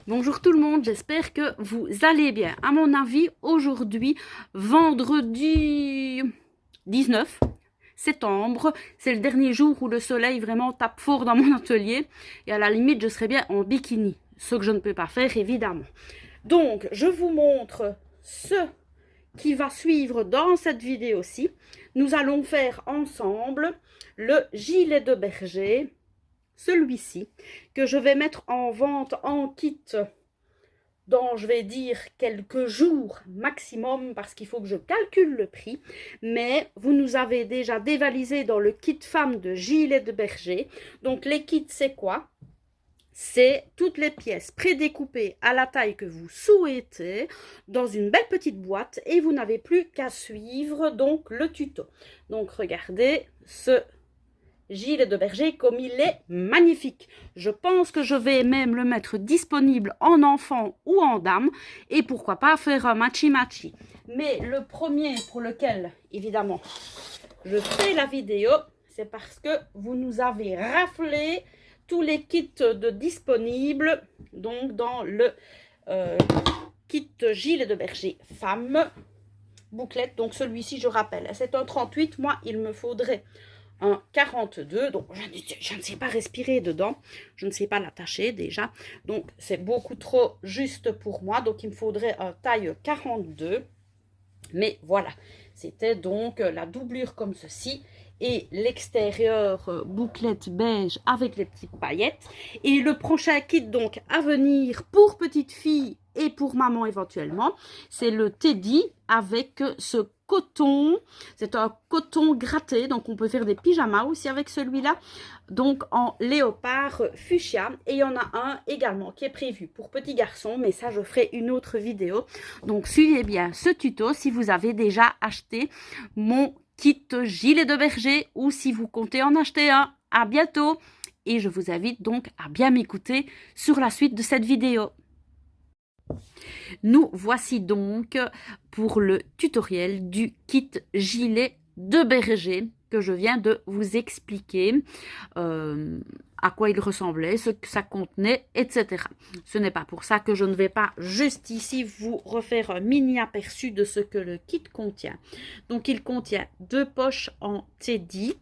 Bonjour tout le monde, j'espère que vous allez bien. À mon avis, aujourd'hui, vendredi 19 septembre, c'est le dernier jour où le soleil vraiment tape fort dans mon atelier. Et à la limite, je serais bien en bikini, ce que je ne peux pas faire évidemment. Donc, je vous montre ce qui va suivre dans cette vidéo-ci. Nous allons faire ensemble le gilet de berger, celui-ci, que je vais mettre en vente en kit dans, je vais dire, quelques jours maximum, parce qu'il faut que je calcule le prix. Mais vous nous avez déjà dévalisé dans le kit femme de gilet de berger. Donc les kits, c'est quoi? C'est toutes les pièces prédécoupées à la taille que vous souhaitez dans une belle petite boîte et vous n'avez plus qu'à suivre donc le tuto. Donc regardez ce gilet de berger comme il est magnifique. Je pense que je vais même le mettre disponible en enfant ou en dame et pourquoi pas faire un matchy-matchy. Mais le premier pour lequel évidemment je fais la vidéo, c'est parce que vous nous avez raflé tous les kits de disponibles donc dans le kit gilet de berger femme bouclette. Donc celui-ci, je rappelle, c'est un 38, moi il me faudrait un 42, donc je ne sais pas respirer dedans, je ne sais pas l'attacher déjà, donc c'est beaucoup trop juste pour moi, donc il me faudrait un taille 42, mais voilà, c'était donc la doublure comme ceci, et l'extérieur bouclette beige avec les petites paillettes. Et le prochain kit donc à venir pour petite fille et pour maman éventuellement, c'est le Teddy avec ce coton. C'est un coton gratté, donc on peut faire des pyjamas aussi avec celui-là, donc en léopard fuchsia. Et il y en a un également qui est prévu pour petit garçon, mais ça je ferai une autre vidéo. Donc suivez bien ce tuto si vous avez déjà acheté mon kit gilet de berger ou si vous comptez en acheter un. À bientôt et je vous invite donc à bien m'écouter sur la suite de cette vidéo. Nous voici donc pour le tutoriel du kit gilet de berger que je viens de vous expliquer à quoi il ressemblait, ce que ça contenait, etc. Ce n'est pas pour ça que je ne vais pas juste ici vous refaire un mini aperçu de ce que le kit contient. Donc il contient 2 poches en teddy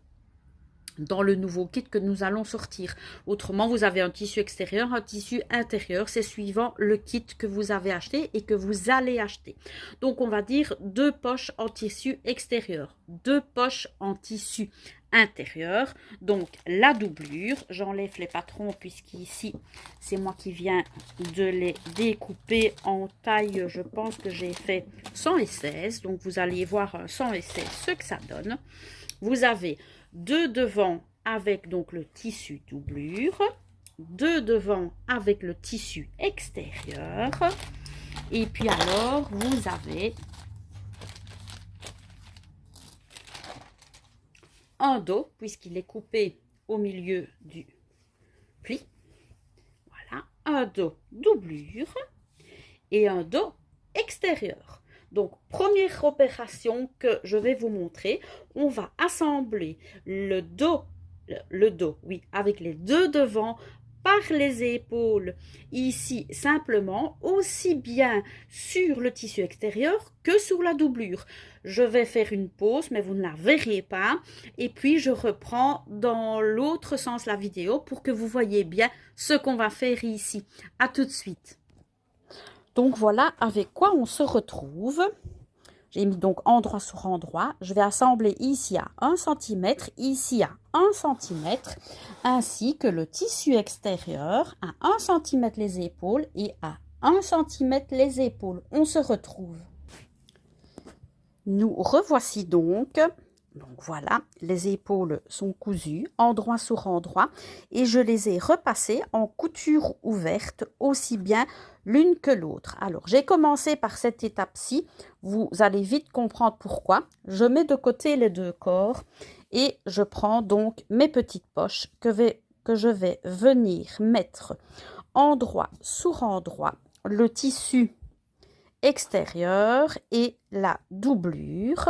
dans le nouveau kit que nous allons sortir. Autrement, vous avez un tissu extérieur, un tissu intérieur. C'est suivant le kit que vous avez acheté et que vous allez acheter. Donc, on va dire 2 poches en tissu extérieur, 2 poches en tissu intérieur. Donc, la doublure. J'enlève les patrons puisqu'ici, c'est moi qui viens de les découper en taille. Je pense que j'ai fait 116. Donc, vous allez voir 116 ce que ça donne. Vous avez 2 devant avec donc le tissu doublure, 2 devant avec le tissu extérieur, et puis alors vous avez un dos puisqu'il est coupé au milieu du pli, voilà, un dos doublure et un dos extérieur. Donc, première opération que je vais vous montrer, on va assembler le dos, oui, avec les 2 devants par les épaules, ici simplement, aussi bien sur le tissu extérieur que sur la doublure. Je vais faire une pause, mais vous ne la verrez pas, et puis je reprends dans l'autre sens la vidéo pour que vous voyez bien ce qu'on va faire ici. À tout de suite. Donc voilà avec quoi on se retrouve. J'ai mis donc endroit sur endroit. Je vais assembler ici à 1 cm, ici à 1 cm, ainsi que le tissu extérieur à 1 cm les épaules et à 1 cm les épaules. On se retrouve. Nous revoici donc. Donc voilà, les épaules sont cousues, endroit sur endroit, et je les ai repassées en couture ouverte, aussi bien l'une que l'autre. Alors, j'ai commencé par cette étape-ci, vous allez vite comprendre pourquoi. Je mets de côté les 2 corps, et je prends donc mes petites poches que je vais venir mettre endroit sur endroit, le tissu extérieur et la doublure.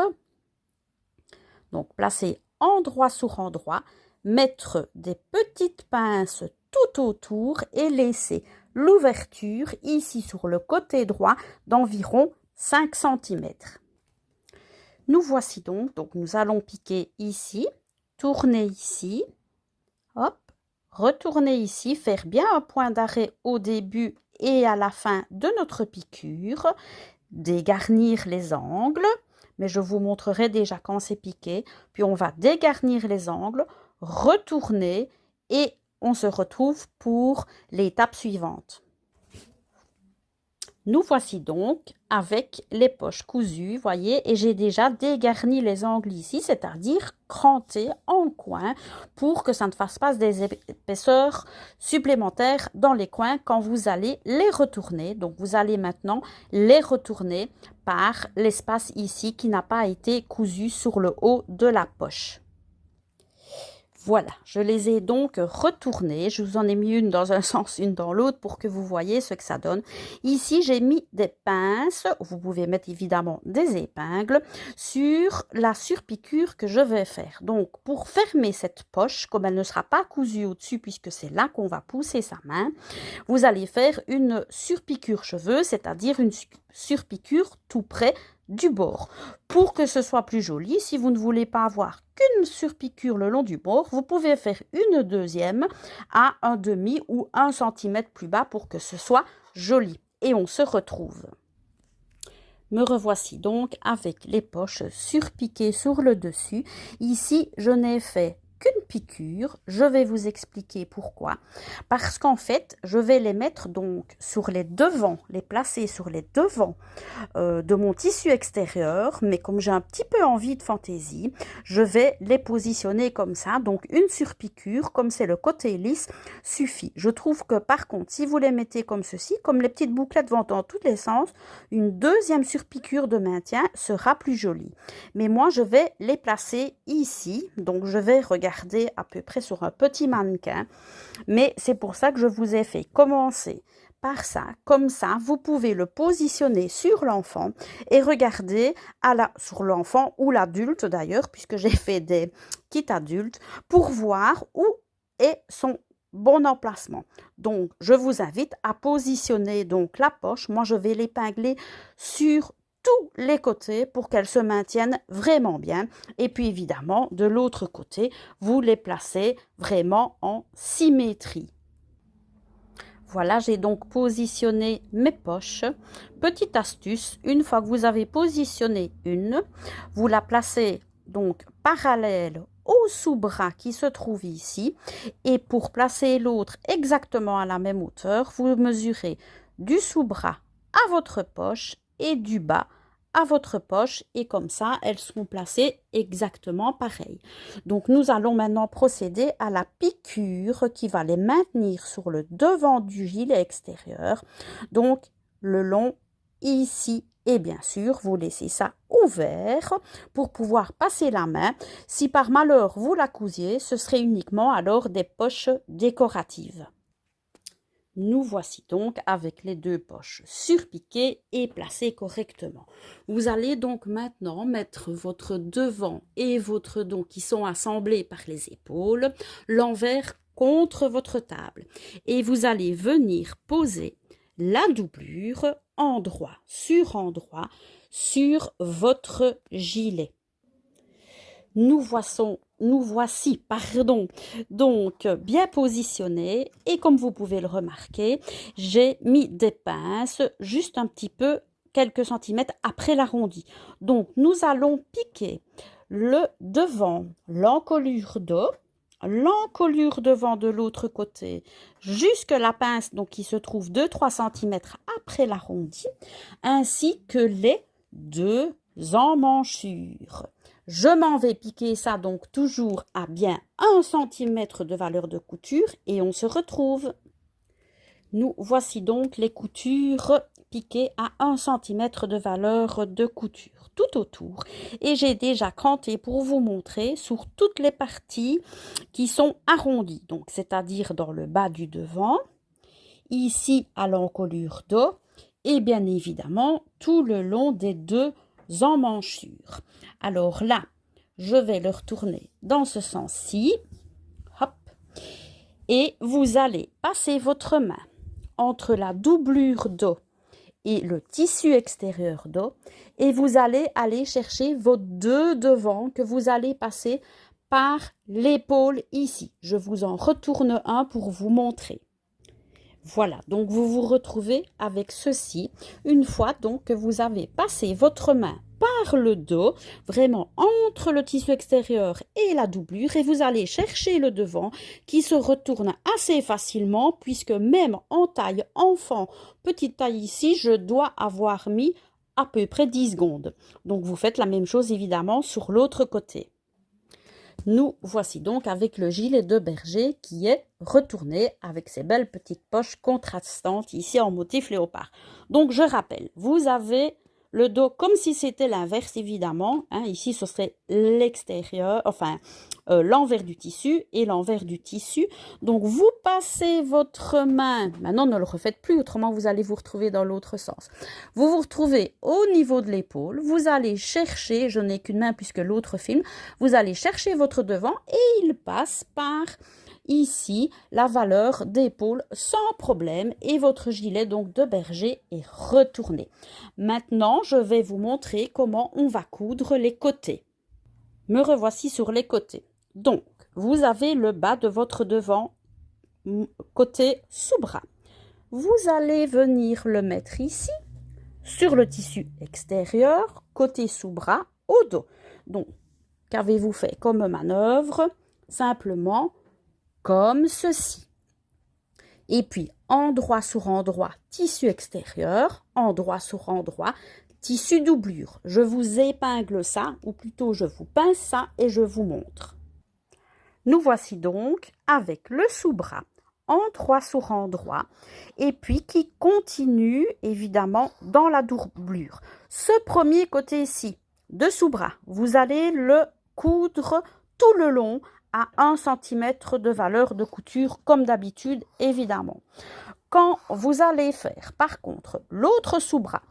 Donc, placer endroit sur endroit, mettre des petites pinces tout autour et laisser l'ouverture ici sur le côté droit d'environ 5 cm. Nous voici donc nous allons piquer ici, tourner ici, hop, retourner ici, faire bien un point d'arrêt au début et à la fin de notre piqûre, dégarnir les angles, mais je vous montrerai déjà quand c'est piqué, puis on va dégarnir les angles, retourner et on se retrouve pour l'étape suivante. Nous voici donc avec les poches cousues, voyez, et j'ai déjà dégarni les angles ici, c'est-à-dire cranté en coin pour que ça ne fasse pas des épaisseurs supplémentaires dans les coins quand vous allez les retourner. Donc vous allez maintenant les retourner par l'espace ici qui n'a pas été cousu sur le haut de la poche. Voilà, je les ai donc retournés. Je vous en ai mis une dans un sens, une dans l'autre pour que vous voyez ce que ça donne. Ici, j'ai mis des pinces. Vous pouvez mettre évidemment des épingles sur la surpiqûre que je vais faire. Donc, pour fermer cette poche, comme elle ne sera pas cousue au-dessus puisque c'est là qu'on va pousser sa main, vous allez faire une surpiqûre cheveux, c'est-à-dire une surpiqûre tout près du bord. Pour que ce soit plus joli, si vous ne voulez pas avoir qu'une surpiqûre le long du bord, vous pouvez faire une deuxième à un demi ou 1 cm plus bas pour que ce soit joli. Et on se retrouve. Me revoici donc avec les poches surpiquées sur le dessus. Ici, je n'ai fait qu'une piqûre. Je vais vous expliquer pourquoi. Parce qu'en fait, je vais les mettre donc sur les devants, les placer sur les devants de mon tissu extérieur. Mais comme j'ai un petit peu envie de fantaisie, je vais les positionner comme ça. Donc une surpiqûre, comme c'est le côté lisse, suffit. Je trouve que par contre, si vous les mettez comme ceci, comme les petites bouclettes vont dans tous les sens, une deuxième surpiqûre de maintien sera plus jolie. Mais moi, je vais les placer ici. Donc je vais regarder à peu près sur un petit mannequin, mais c'est pour ça que je vous ai fait commencer par ça. Comme ça, vous pouvez le positionner sur l'enfant et regarder sur l'enfant ou l'adulte d'ailleurs, puisque j'ai fait des kits adultes, pour voir où est son bon emplacement. Donc, je vous invite à positionner donc la poche. Moi, je vais l'épingler sur tous les côtés pour qu'elles se maintiennent vraiment bien. Et puis évidemment, de l'autre côté, vous les placez vraiment en symétrie. Voilà, j'ai donc positionné mes poches. Petite astuce, une fois que vous avez positionné une, vous la placez donc parallèle au sous-bras qui se trouve ici. Et pour placer l'autre exactement à la même hauteur, vous mesurez du sous-bras à votre poche et du bas à votre poche, et comme ça elles seront placées exactement pareil. Donc nous allons maintenant procéder à la piqûre qui va les maintenir sur le devant du gilet extérieur, donc le long ici, et bien sûr vous laissez ça ouvert pour pouvoir passer la main. Si par malheur vous la cousiez, ce serait uniquement alors des poches décoratives. Nous voici donc avec les deux poches surpiquées et placées correctement. Vous allez donc maintenant mettre votre devant et votre dos qui sont assemblés par les épaules, l'envers contre votre table. Et vous allez venir poser la doublure endroit sur votre gilet. Nous voici, donc bien positionnés, et comme vous pouvez le remarquer, j'ai mis des pinces juste un petit peu, quelques centimètres après l'arrondi. Donc nous allons piquer le devant, l'encolure dos, l'encolure devant de l'autre côté, jusque la pince donc qui se trouve 2-3 cm après l'arrondi, ainsi que les deux emmanchures. Je m'en vais piquer ça donc toujours à bien 1 cm de valeur de couture et on se retrouve. Nous voici donc les coutures piquées à 1 cm de valeur de couture tout autour. Et j'ai déjà cranté pour vous montrer sur toutes les parties qui sont arrondies. Donc c'est-à-dire dans le bas du devant, ici à l'encolure dos et bien évidemment tout le long des deux emmanchures. Alors là, je vais le retourner dans ce sens-ci. Hop. Et vous allez passer votre main entre la doublure dos et le tissu extérieur dos et vous allez aller chercher vos deux devants que vous allez passer par l'épaule ici. Je vous en retourne un pour vous montrer. Voilà, donc vous vous retrouvez avec ceci, une fois donc que vous avez passé votre main par le dos, vraiment entre le tissu extérieur et la doublure, et vous allez chercher le devant qui se retourne assez facilement, puisque même en taille enfant, petite taille ici, je dois avoir mis à peu près 10 secondes. Donc vous faites la même chose évidemment sur l'autre côté. Nous voici donc avec le gilet de berger qui est retourné avec ses belles petites poches contrastantes ici en motif léopard. Donc je rappelle, vous avez le dos comme si c'était l'inverse évidemment. Hein, ici ce serait l'extérieur, enfin l'envers du tissu et l'envers du tissu. Donc vous passez votre main, maintenant ne le refaites plus autrement vous allez vous retrouver dans l'autre sens. Vous vous retrouvez au niveau de l'épaule, vous allez chercher, je n'ai qu'une main puisque l'autre filme, vous allez chercher votre devant et il passe par ici la valeur d'épaule sans problème et votre gilet donc de berger est retourné. Maintenant je vais vous montrer comment on va coudre les côtés. Me revoici sur les côtés. Donc vous avez le bas de votre devant côté sous-bras. Vous allez venir le mettre ici sur le tissu extérieur côté sous-bras au dos. Donc qu'avez-vous fait comme manœuvre? Simplement comme ceci. Et puis, endroit sur endroit, tissu extérieur, endroit sur endroit, tissu doublure. Je vous épingle ça, ou plutôt je vous pince ça et je vous montre. Nous voici donc avec le sous-bras, endroit sur endroit, et puis qui continue évidemment dans la doublure. Ce premier côté ici, de sous-bras, vous allez le coudre tout le long à 1 cm de valeur de couture comme d'habitude évidemment. Quand vous allez faire par contre l'autre sous-bras,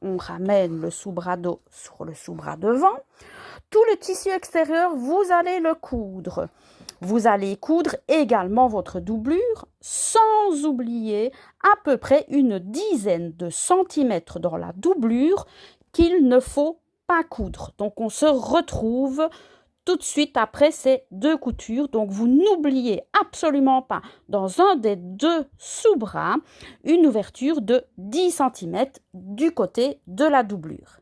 on ramène le sous-bras dos sur le sous-bras devant, tout le tissu extérieur vous allez le coudre. Vous allez coudre également votre doublure sans oublier à peu près une dizaine de centimètres dans la doublure qu'il ne faut pas coudre. Donc on se retrouve tout de suite après ces deux coutures. Donc vous n'oubliez absolument pas dans un des deux sous-bras une ouverture de 10 cm du côté de la doublure.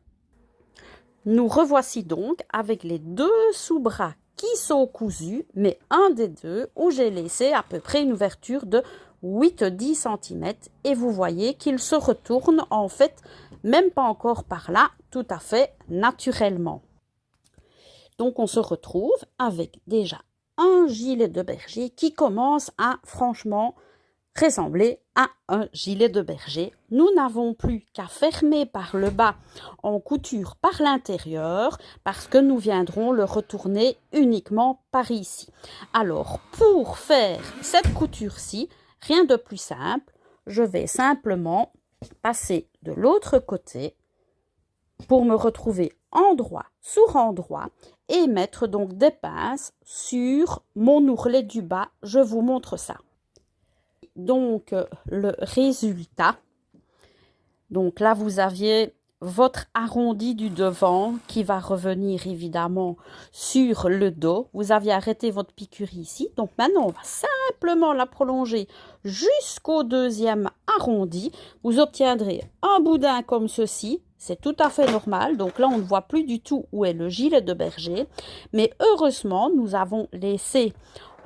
Nous revoici donc avec les deux sous-bras qui sont cousus, mais un des deux où j'ai laissé à peu près une ouverture de 8-10 cm et vous voyez qu'il se retourne en fait même pas encore par là, tout à fait naturellement. Donc on se retrouve avec déjà un gilet de berger qui commence à franchement ressembler à un gilet de berger. Nous n'avons plus qu'à fermer par le bas en couture par l'intérieur parce que nous viendrons le retourner uniquement par ici. Alors pour faire cette couture-ci, rien de plus simple, je vais simplement passer de l'autre côté pour me retrouver endroit sur endroit et mettre donc des pinces sur mon ourlet du bas. Je vous montre ça. Donc le résultat, donc là vous aviez votre arrondi du devant qui va revenir évidemment sur le dos. Vous aviez arrêté votre piqûre ici, donc maintenant on va simplement la prolonger jusqu'au deuxième arrondi. Vous obtiendrez un boudin comme ceci. C'est tout à fait normal, donc là on ne voit plus du tout où est le gilet de berger, mais heureusement nous avons laissé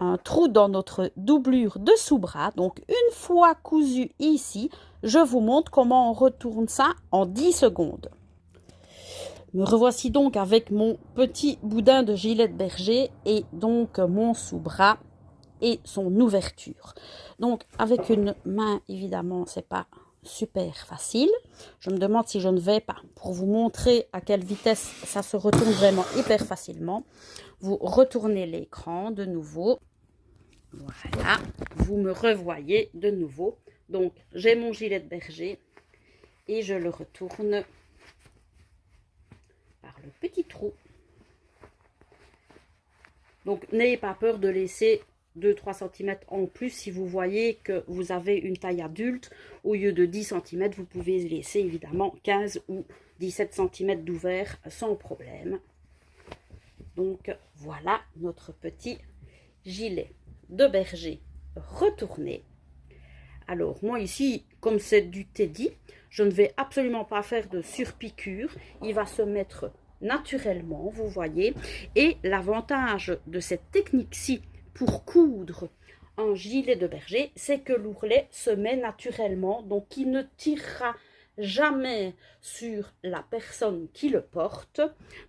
un trou dans notre doublure de sous-bras. Donc une fois cousu ici, je vous montre comment on retourne ça en 10 secondes. Me revoici donc avec mon petit boudin de gilet de berger et donc mon sous-bras et son ouverture. Donc avec une main évidemment c'est pas super facile. Je me demande si je ne vais pas, pour vous montrer à quelle vitesse ça se retourne vraiment hyper facilement, vous retournez l'écran de nouveau. Voilà, vous me revoyez de nouveau. Donc j'ai mon gilet de berger et je le retourne par le petit trou. Donc n'ayez pas peur de laisser 2-3 cm en plus. Si vous voyez que vous avez une taille adulte, au lieu de 10 cm, vous pouvez laisser évidemment 15 ou 17 cm d'ouvert sans problème. Donc voilà notre petit gilet de berger retourné. Alors moi ici, comme c'est du Teddy, je ne vais absolument pas faire de surpiqûre. Il va se mettre naturellement, vous voyez. Et l'avantage de cette technique-ci pour coudre un gilet de berger, c'est que l'ourlet se met naturellement, donc il ne tirera jamais sur la personne qui le porte,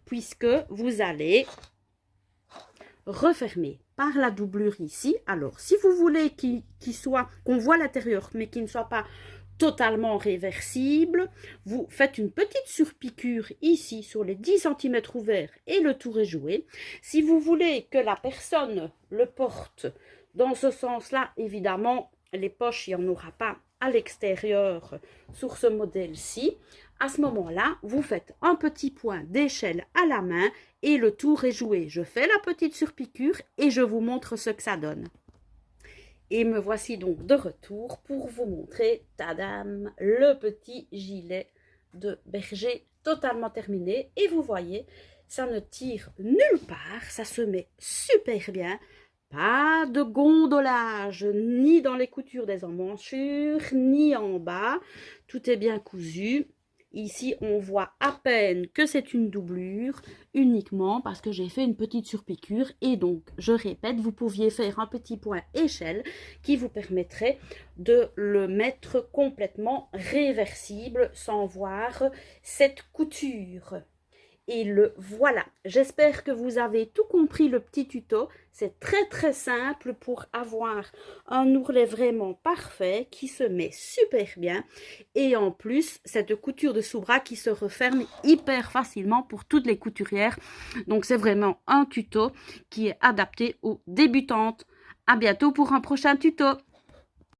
puisque vous allez refermer par la doublure ici. Alors, si vous voulez qu'on voit l'intérieur, mais qu'il ne soit pas totalement réversible, vous faites une petite surpiqûre ici sur les 10 cm ouverts et le tour est joué. Si vous voulez que la personne le porte dans ce sens-là, évidemment, les poches, il n'y en aura pas à l'extérieur sur ce modèle-ci. À ce moment-là, vous faites un petit point d'échelle à la main et le tour est joué. Je fais la petite surpiqûre et je vous montre ce que ça donne. Et me voici donc de retour pour vous montrer, tadam, le petit gilet de berger totalement terminé. Et vous voyez, ça ne tire nulle part, ça se met super bien. Pas de gondolage, ni dans les coutures des emmanchures, ni en bas. Tout est bien cousu. Ici, on voit à peine que c'est une doublure, uniquement parce que j'ai fait une petite surpiqûre. Et donc, je répète, vous pouviez faire un petit point échelle qui vous permettrait de le mettre complètement réversible sans voir cette couture. Et le voilà, j'espère que vous avez tout compris le petit tuto. C'est très simple pour avoir un ourlet vraiment parfait qui se met super bien. Et en plus, cette couture de sous-bras qui se referme hyper facilement pour toutes les couturières. Donc c'est vraiment un tuto qui est adapté aux débutantes. À bientôt pour un prochain tuto.